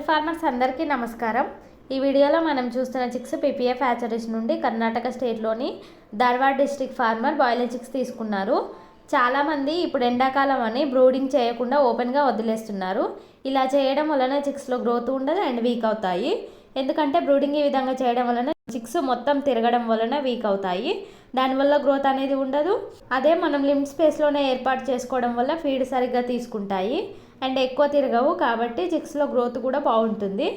Poultry farmers అందరికీ నమస్కారం। ఈ వీడియోలో మనం చూస్తున్న చిక్స్ పీపీఎఫ్ హ్యాచరీస్ నుండి కర్ణాటక స్టేట్లోని Dharwad district farmer broiler chicks తీసుకున్నారు। చాలామంది ఇప్పుడు ఎండాకాలం అని బ్రూడింగ్ చేయకుండా ఓపెన్గా వదిలేస్తున్నారు। ఇలా చేయడం వలన చిక్స్లో గ్రోత్ ఉండదు అండ్ వీక్ అవుతాయి। ఎందుకంటే బ్రూడింగ్ ఈ విధంగా చేయడం వలన చిక్స్ మొత్తం తిరగడం వలన వీక్ అవుతాయి, దానివల్ల గ్రోత్ అనేది ఉండదు। అదే మనం లిమిట్ స్పేస్లోనే ఏర్పాటు చేసుకోవడం వల్ల ఫీడ్ సరిగ్గా తీసుకుంటాయి అండ్ ఎక్కువ తిరగవు, కాబట్టి చిక్స్లో గ్రోత్ కూడా బాగుంటుంది।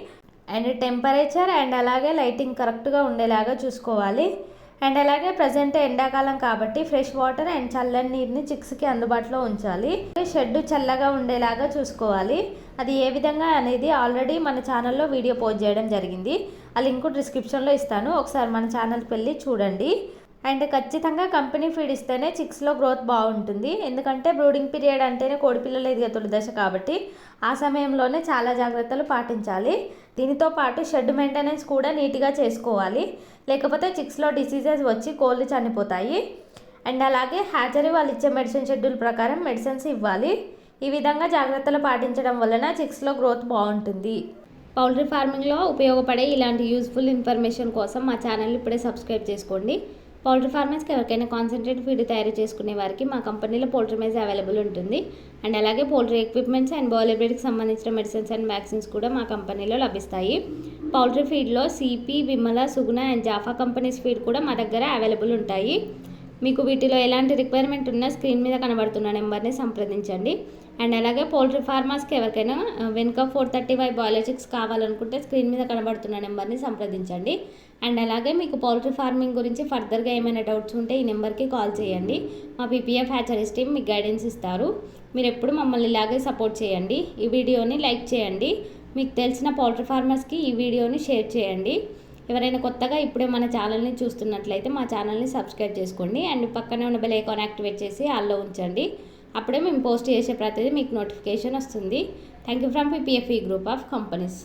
అండ్ టెంపరేచర్ అండ్ అలాగే లైటింగ్ కరెక్ట్గా ఉండేలాగా చూసుకోవాలి। అండ్ అలాగే ప్రజెంట్ ఎండాకాలం కాబట్టి ఫ్రెష్ వాటర్ అండ్ చల్లని నీరుని చిక్స్కి అందుబాటులో ఉంచాలి। షెడ్ చల్లగా ఉండేలాగా చూసుకోవాలి। అది ఏ విధంగా అనేది ఆల్రెడీ మన ఛానల్లో వీడియో పోస్ట్ చేయడం జరిగింది, ఆ లింక్ డిస్క్రిప్షన్లో ఇస్తాను, ఒకసారి మన ఛానల్కి వెళ్ళి చూడండి। అండ్ ఖచ్చితంగా కంపెనీ ఫీడ్ ఇస్తేనే చిక్స్లో గ్రోత్ బాగుంటుంది। ఎందుకంటే బ్రూడింగ్ పీరియడ్ అంటేనే కోడిపిల్లలు ఎదిగే తొలి దశ కాబట్టి ఆ సమయంలోనే చాలా జాగ్రత్తలు పాటించాలి। దీనితో పాటు షెడ్ మెయింటెనెన్స్ కూడా నీట్గా చేసుకోవాలి, లేకపోతే చిక్స్లో డిసీజెస్ వచ్చి కోళ్ళు చనిపోతాయి। అండ్ అలాగే హ్యాచరీ వాళ్ళు ఇచ్చే మెడిసిన్ షెడ్యూల్ ప్రకారం మెడిసిన్స్ ఇవ్వాలి। ఈ విధంగా జాగ్రత్తలు పాటించడం వలన చిక్స్లో గ్రోత్ బాగుంటుంది। పౌల్ట్రీ ఫార్మింగ్లో ఉపయోగపడే ఇలాంటి యూస్ఫుల్ ఇన్ఫర్మేషన్ కోసం మా ఛానల్ ఇప్పుడే సబ్స్క్రైబ్ చేసుకోండి। పౌల్ట్రీ ఫార్మర్స్కి ఎవరికైనా కాన్సన్ట్రేట్ ఫీడ్ తయారు చేసుకునే వారికి మా కంపెనీలో పౌల్ట్రీ మేజ్ అవైలబుల్ ఉంటుంది। అండ్ అలాగే పౌల్ట్రీ ఎక్విప్మెంట్స్ అండ్ బాయిలర్ బ్రీడ్కి సంబంధించిన మెడిసిన్స్ అండ్ వ్యాక్సిన్స్ కూడా మా కంపెనీలో లభిస్తాయి। పౌల్ట్రీ ఫీడ్లో CP, Vimala, Suguna and Japfa companies feed కూడా మా దగ్గర అవైలబుల్ ఉంటాయి। మీకు వీటిలో ఎలాంటి రిక్వైర్మెంట్ ఉన్నా స్క్రీన్ మీద కనబడుతున్న నెంబర్ని సంప్రదించండి। అండ్ అలాగే పౌల్ట్రీ ఫార్మర్స్కి ఎవరికైనా వెనుక 435 బాయిలర్ చిక్స్ కావాలనుకుంటే స్క్రీన్ మీద కనబడుతున్న నెంబర్ని సంప్రదించండి। అండ్ అలాగే మీకు పౌల్ట్రీ ఫార్మింగ్ గురించి ఫర్దర్గా ఏమైనా డౌట్స్ ఉంటే ఈ నెంబర్కి కాల్ చేయండి, మా పీపీఎఫ్ హ్యాచరీస్ టీమ్ మీకు గైడెన్స్ ఇస్తారు। మీరు ఎప్పుడు మమ్మల్ని ఇలాగే సపోర్ట్ చేయండి। ఈ వీడియోని లైక్ చేయండి, మీకు తెలిసిన పౌల్ట్రీ ఫార్మర్స్కి ఈ వీడియోని షేర్ చేయండి। ఎవరైనా కొత్తగా ఇప్పుడే మన ఛానల్ని చూస్తున్నట్లయితే మా ఛానల్ని సబ్స్క్రైబ్ చేసుకోండి అండ్ పక్కనే ఉన్న బెల్ ఐకాన్ యాక్టివేట్ చేసి ఆల్లో ఉంచండి, అప్పుడే మేము పోస్ట్ చేసే ప్రతిదీ మీకు నోటిఫికేషన్ వస్తుంది। Thank you from PPF group of companies.